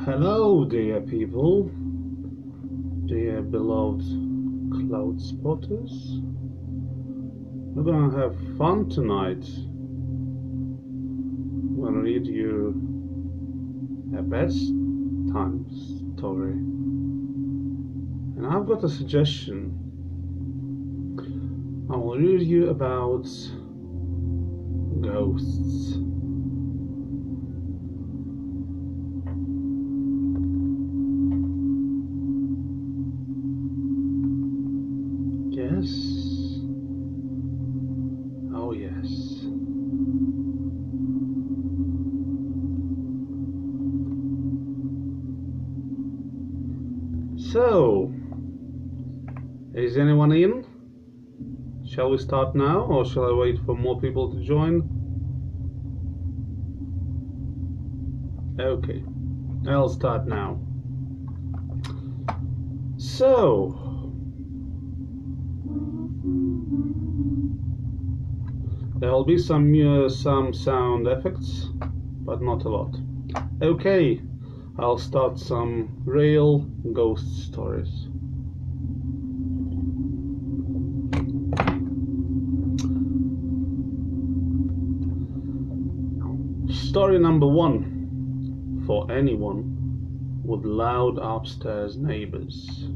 Hello, dear people, dear beloved cloud spotters. We're gonna have fun tonight. I'm gonna read you a bedtime story. And I've got a suggestion. I will read you about ghosts. Yes. Oh, yes. So, is anyone in? Shall we start now, or shall I wait for more people to join? Okay, I'll start now. So, there'll be some sound effects, but not a lot. Okay, I'll start some real ghost stories. Story number 1 for anyone with loud upstairs neighbors.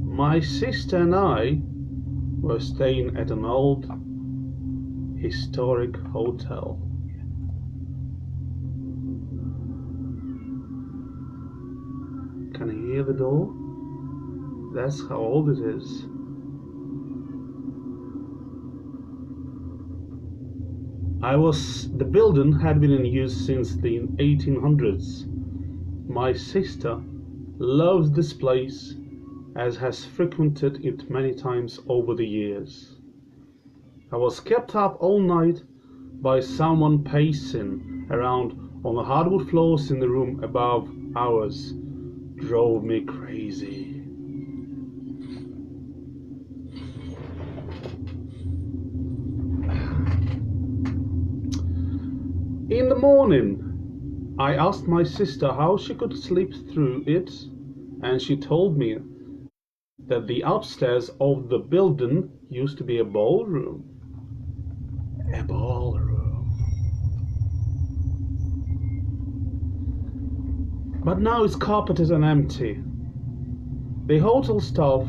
My sister and I were staying at an old historic hotel. Can you hear the door? That's how old it is. The building had been in use since the 1800s. My sister loves this place, as has frequented it many times over the years. I was kept up all night by someone pacing around on the hardwood floors in the room above ours. Drove me crazy. In the morning, I asked my sister how she could sleep through it, and she told me that the upstairs of the building used to be a ballroom. A ballroom. But now it's carpeted and empty. The hotel staff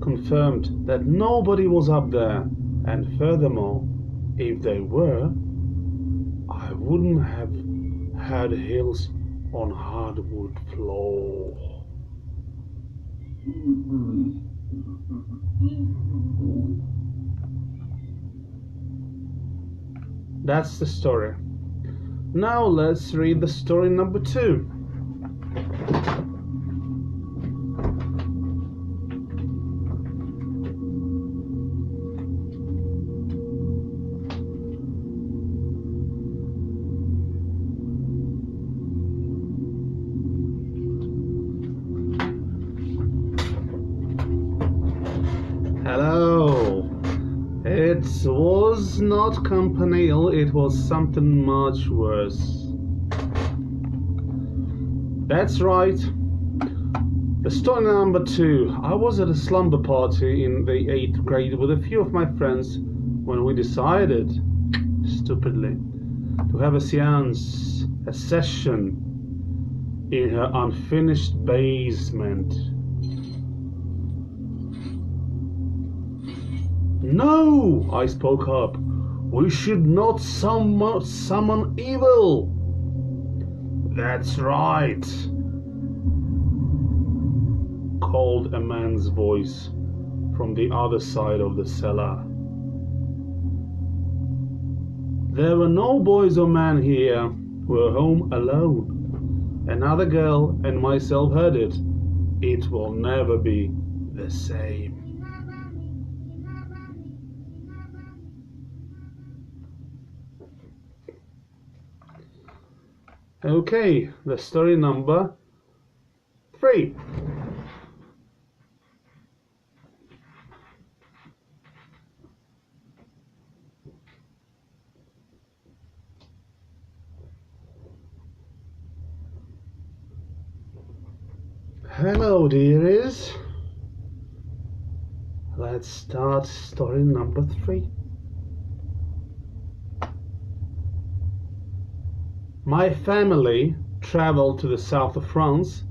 confirmed that nobody was up there, and furthermore, if they were, I wouldn't have had heels on hardwood floor. That's the story. Now let's read the story number 2. Hello. It was not campanile, it was something much worse. That's right. The story number 2. I was at a slumber party in the 8th grade with a few of my friends when we decided, stupidly, to have a session in her unfinished basement. No, I spoke up. We should not summon evil. That's right, called a man's voice from the other side of the cellar. There were no boys or men here. We were home alone. Another girl and myself heard it. It will never be the same. Okay, the story number 3. Hello, dearies. Let's start story number 3. My family traveled to the south of France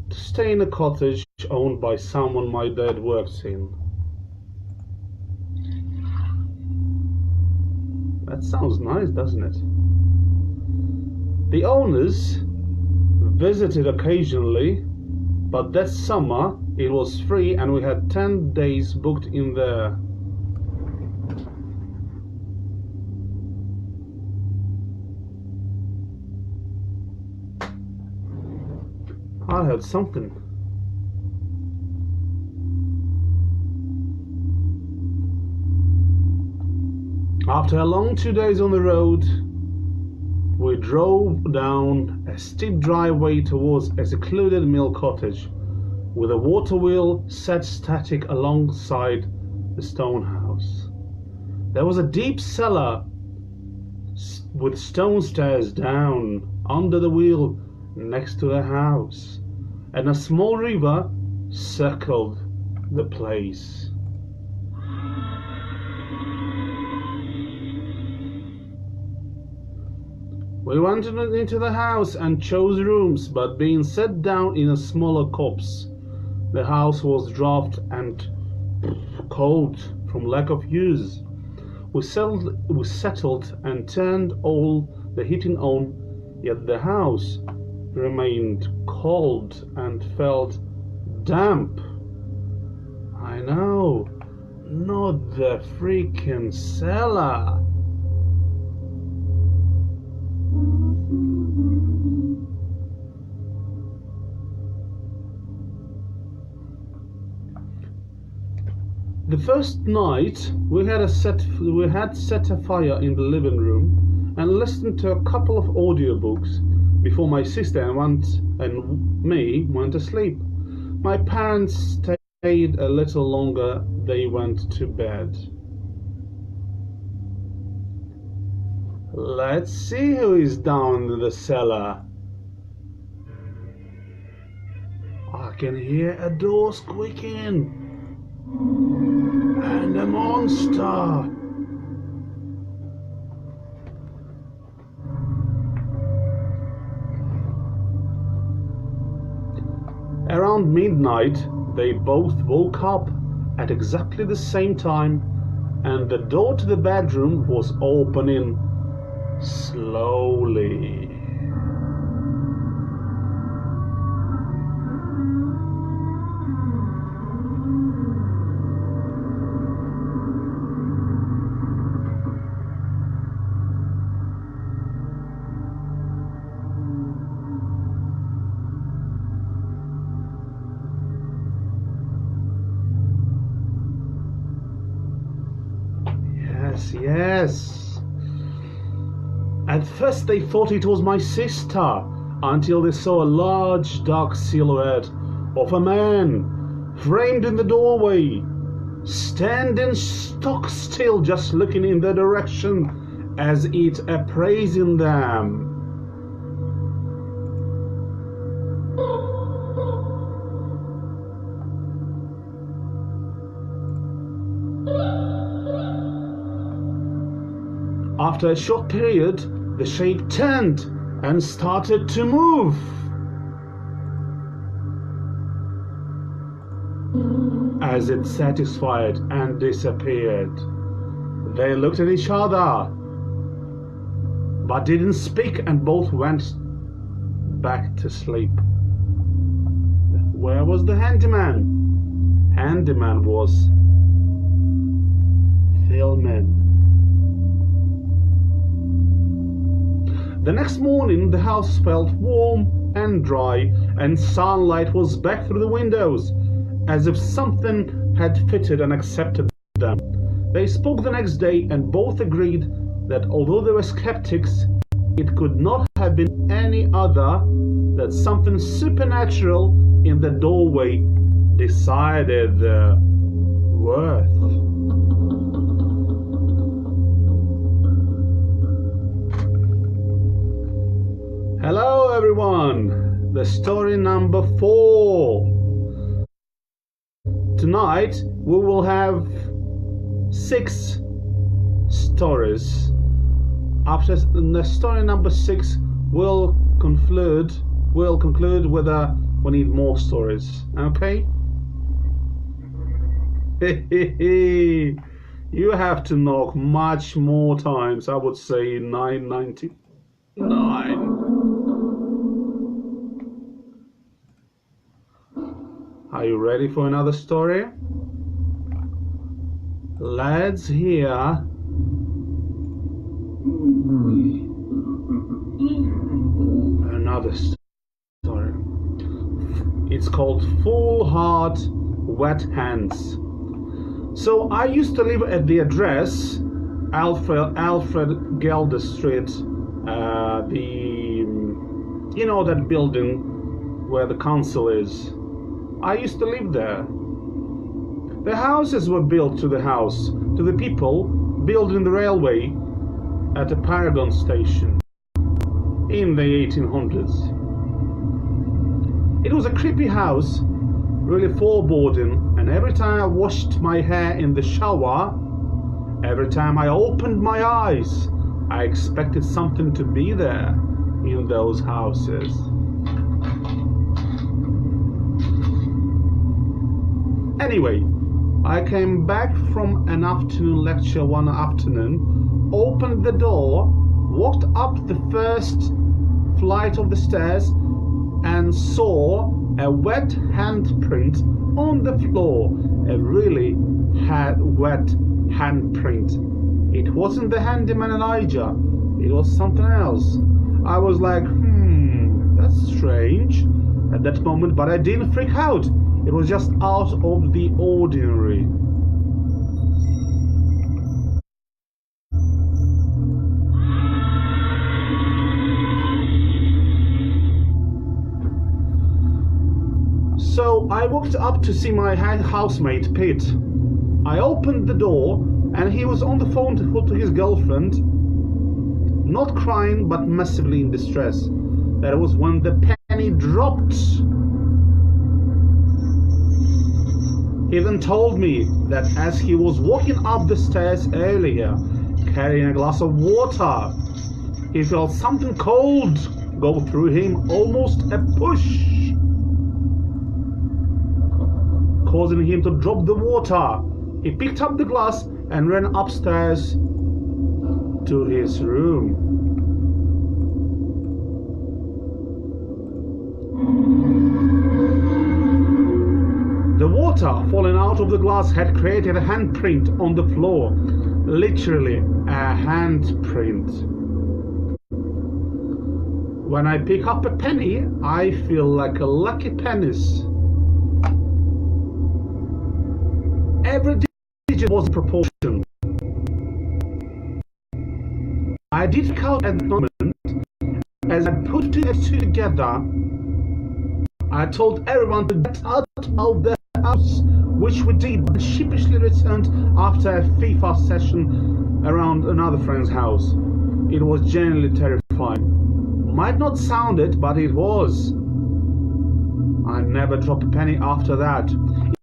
to stay in a cottage owned by someone my dad works in. That sounds nice, doesn't it? The owners visited occasionally, but that summer it was free and we had 10 days booked in there. I heard something. After a long 2 days on the road, we drove down a steep driveway towards a secluded mill cottage with a water wheel set static alongside the stone house. There was a deep cellar with stone stairs down under the wheel next to the house, and a small river circled the place. We went into the house and chose rooms, but being set down in a smaller copse, the house was draught and cold from lack of use. We settled and turned all the heating on, yet the house remained cold and felt damp. I know, not the freaking cellar. The first night we had set a fire in the living room and listened to a couple of audiobooks before my sister and me went to sleep. My parents stayed a little longer. They went to bed. Let's see who is down in the cellar. I can hear a door squeaking. And a monster. Around midnight, they both woke up at exactly the same time, and the door to the bedroom was opening slowly. Yes. At first they thought it was my sister, until they saw a large dark silhouette of a man framed in the doorway, standing stock still, just looking in their direction as it appraising them. After a short period, the shape turned and started to move. As it satisfied and disappeared, they looked at each other, but didn't speak, and both went back to sleep. Where was the handyman? Handyman was filming. The next morning, the house felt warm and dry, and sunlight was back through the windows, as if something had fitted and accepted them. They spoke the next day, and both agreed that although they were skeptics, it could not have been any other that something supernatural in the doorway decided their worth. Hello everyone! the story number 4. Tonight we will have 6 stories. After the story number 6, we'll conclude whether we need more stories. Okay? You have to knock much more times. I would say 999. Are you ready for another story? Let's hear another story. It's called Full Heart, Wet Hands. So I used to live at the address Alfred Gelder Street, that building where the council is. I used to live there. The houses were built to the people building the railway at the Paragon station in the 1800s. It was a creepy house, really foreboding, and every time I washed my hair in the shower, every time I opened my eyes, I expected something to be there in those houses. Anyway, I came back from an afternoon lecture one afternoon, opened the door, walked up the first flight of the stairs, and saw a wet handprint on the floor. A really wet handprint. It wasn't the handyman Elijah, it was something else. I was like, that's strange at that moment, but I didn't freak out. It was just out of the ordinary. So I walked up to see my housemate Pete. I opened the door and he was on the phone to his girlfriend, not crying but massively in distress. That was when the penny dropped. He then told me that as he was walking up the stairs earlier, carrying a glass of water, he felt something cold go through him, almost a push, causing him to drop the water. He picked up the glass and ran upstairs to his room. The water falling out of the glass had created a handprint on the floor. Literally a handprint. When I pick up a penny, I feel like a lucky pennies. Every digit was in proportion. I did count at the moment. As I put it together, I told everyone to get out of the house, which we did, but sheepishly returned after a FIFA session around another friend's house. It was genuinely terrifying. Might not sound it, but it was. I never dropped a penny after that.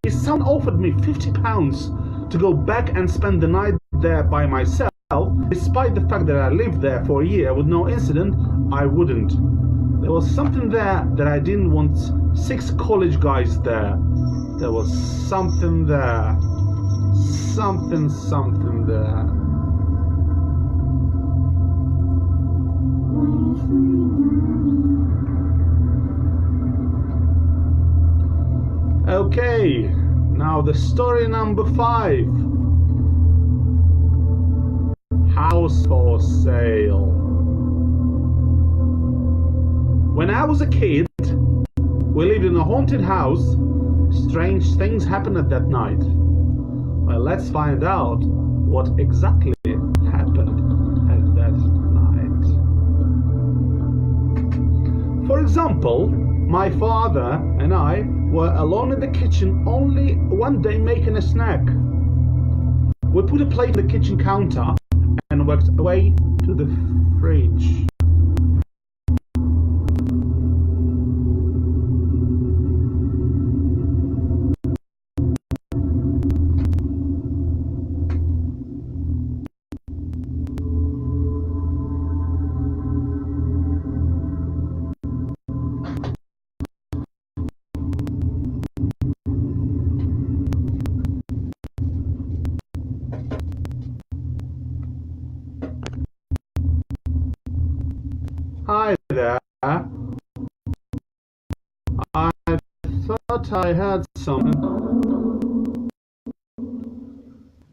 If someone offered me £50 to go back and spend the night there by myself, despite the fact that I lived there for a year with no incident, I wouldn't. There was something there that I didn't want 6 college guys there. There was something there. Something there. Okay, now the story number 5. House for sale. When I was a kid, we lived in a haunted house. Strange things happened at that night. Well, let's find out what exactly happened at that night. For example, my father and I were alone in the kitchen only one day making a snack. We put a plate on the kitchen counter and worked away to the fridge. thought I heard something.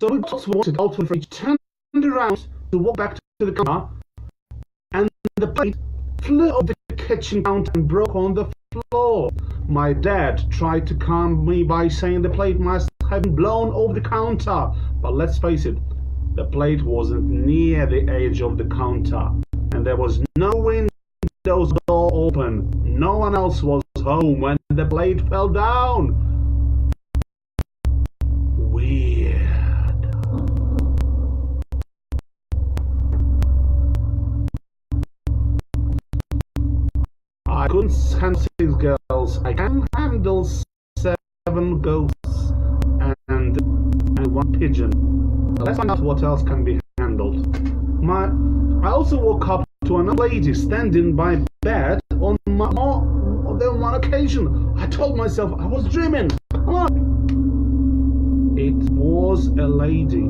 So we just wanted out for each, turned around to walk back to the car, and the plate flew off the kitchen counter and broke on the floor. My dad tried to calm me by saying the plate must have been blown off the counter, but let's face it, the plate wasn't near the edge of the counter, and there was no windows door open. No one else was home when the plate fell down. Weird. I couldn't handle 6 girls. I can handle 7 ghosts and 1 pigeon. Let's find out what else can be handled. I also woke up to another lady standing by bed on more than one occasion. I told myself I was dreaming. Come on. It was a lady.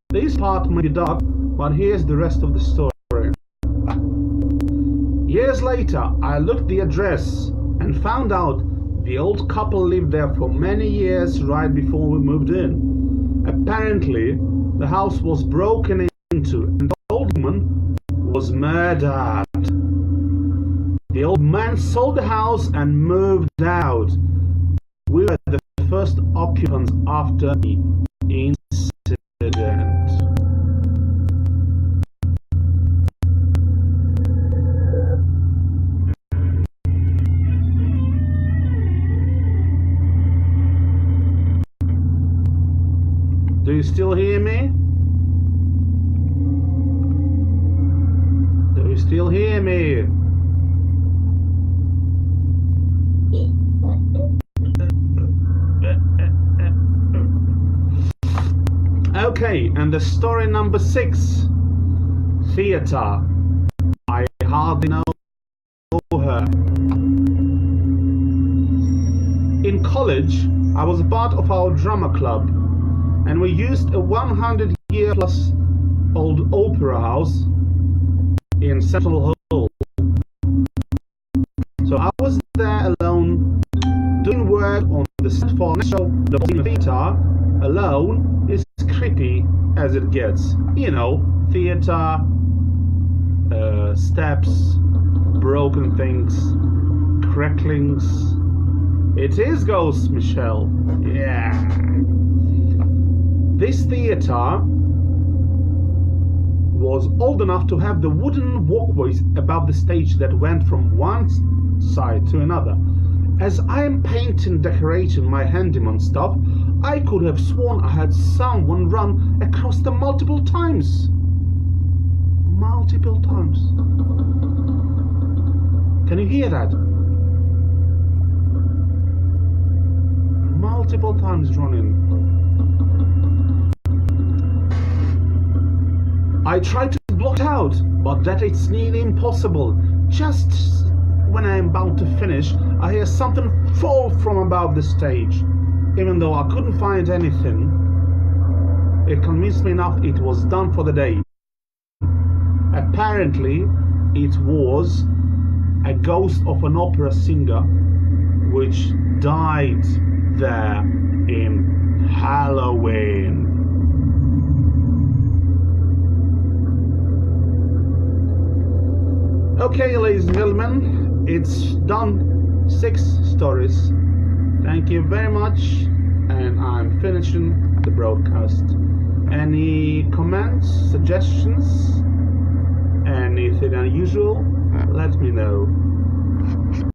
This part may be dark, but here's the rest of the story. Years later, I looked the address and found out the old couple lived there for many years right before we moved in. Apparently, the house was broken into and the old woman was murdered. The old man sold the house and moved out. We were the first occupants after the incident. Do you still hear me? Do you still hear me? Okay, and the story number 6. Theater. I hardly know her. In college, I was a part of our drama club, and we used a 100-year-plus old opera house in Central Hall. So I was there alone, doing work on the set for the show. The theater alone is creepy as it gets. You know, theater, steps, broken things, cracklings. It is ghosts, Michelle. Yeah. This theater was old enough to have the wooden walkways above the stage that went from one side to another. As I am painting, decorating my handyman stuff, I could have sworn I had someone run across them multiple times. Multiple times. Can you hear that? Multiple times running. I tried to block it out, but that it's nearly impossible. Just when I am about to finish, I hear something fall from above the stage. Even though I couldn't find anything, it convinced me enough it was done for the day. Apparently, it was a ghost of an opera singer which died there in Halloween. Okay, ladies and gentlemen, it's done. 6 stories. Thank you very much, and I'm finishing the broadcast. Any comments, suggestions, anything unusual, let me know.